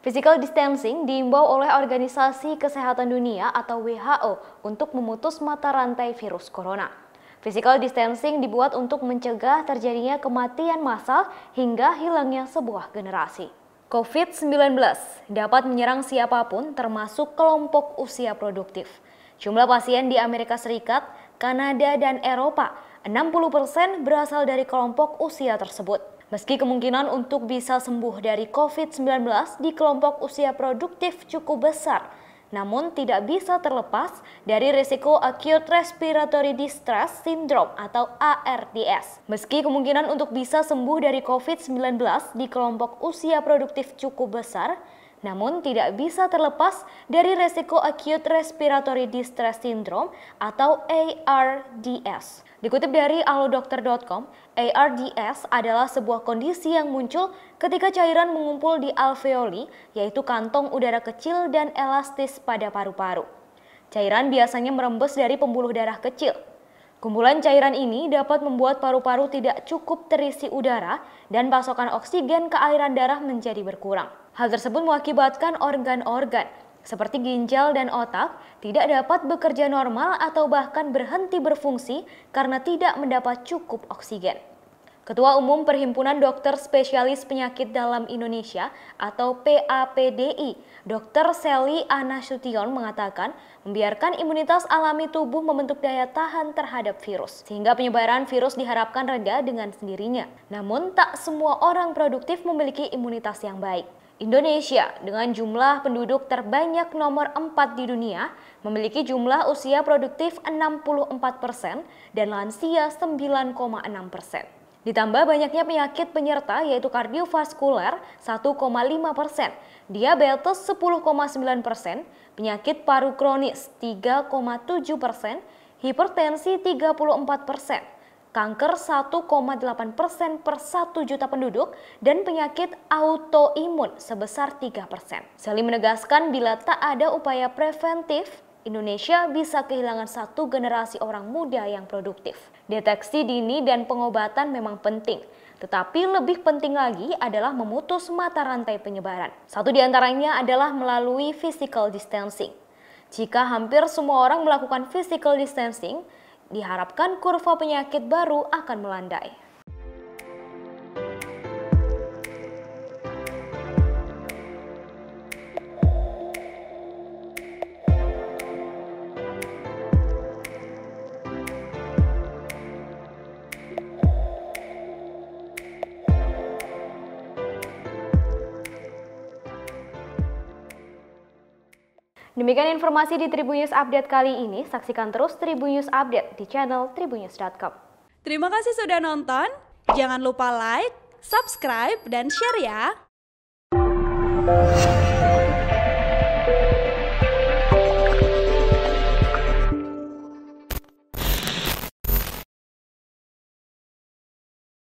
Physical distancing diimbau oleh Organisasi Kesehatan Dunia atau WHO untuk memutus mata rantai virus corona. Physical distancing dibuat untuk mencegah terjadinya kematian massal hingga hilangnya sebuah generasi. COVID-19 dapat menyerang siapapun termasuk kelompok usia produktif. Jumlah pasien di Amerika Serikat, Kanada, dan Eropa, 60% berasal dari kelompok usia tersebut. Meski kemungkinan untuk bisa sembuh dari COVID-19 di kelompok usia produktif cukup besar, namun tidak bisa terlepas dari risiko Acute Respiratory Distress Syndrome atau ARDS. Meski kemungkinan untuk bisa sembuh dari COVID-19 di kelompok usia produktif cukup besar, namun tidak bisa terlepas dari risiko Acute Respiratory Distress Syndrome atau ARDS. Dikutip dari alodokter.com, ARDS adalah sebuah kondisi yang muncul ketika cairan mengumpul di alveoli, yaitu kantong udara kecil dan elastis pada paru-paru. Cairan biasanya merembes dari pembuluh darah kecil. Kumpulan cairan ini dapat membuat paru-paru tidak cukup terisi udara dan pasokan oksigen ke aliran darah menjadi berkurang. Hal tersebut mengakibatkan organ-organ seperti ginjal dan otak tidak dapat bekerja normal atau bahkan berhenti berfungsi karena tidak mendapat cukup oksigen. Ketua Umum Perhimpunan Dokter Spesialis Penyakit Dalam Indonesia atau PAPDI, Dr. Sally Anasution mengatakan membiarkan imunitas alami tubuh membentuk daya tahan terhadap virus, sehingga penyebaran virus diharapkan reda dengan sendirinya. Namun tak semua orang produktif memiliki imunitas yang baik. Indonesia dengan jumlah penduduk terbanyak nomor 4 di dunia memiliki jumlah usia produktif 64% dan lansia 9,6%. Ditambah banyaknya penyakit penyerta yaitu kardiovaskuler 1,5%, diabetes 10,9%, penyakit paru kronis 3,7%, hipertensi 34%. Kanker 1,8% per 1 juta penduduk, dan penyakit autoimun sebesar 3%. Sally menegaskan bila tak ada upaya preventif, Indonesia bisa kehilangan satu generasi orang muda yang produktif. Deteksi dini dan pengobatan memang penting, tetapi lebih penting lagi adalah memutus mata rantai penyebaran. Satu di antaranya adalah melalui physical distancing. Jika hampir semua orang melakukan physical distancing, diharapkan kurva penyakit baru akan melandai. Demikian informasi di Tribun News Update kali ini. Saksikan terus Tribun News Update di channel tribunnews.com. Terima kasih sudah nonton. Jangan lupa like, subscribe, dan share ya.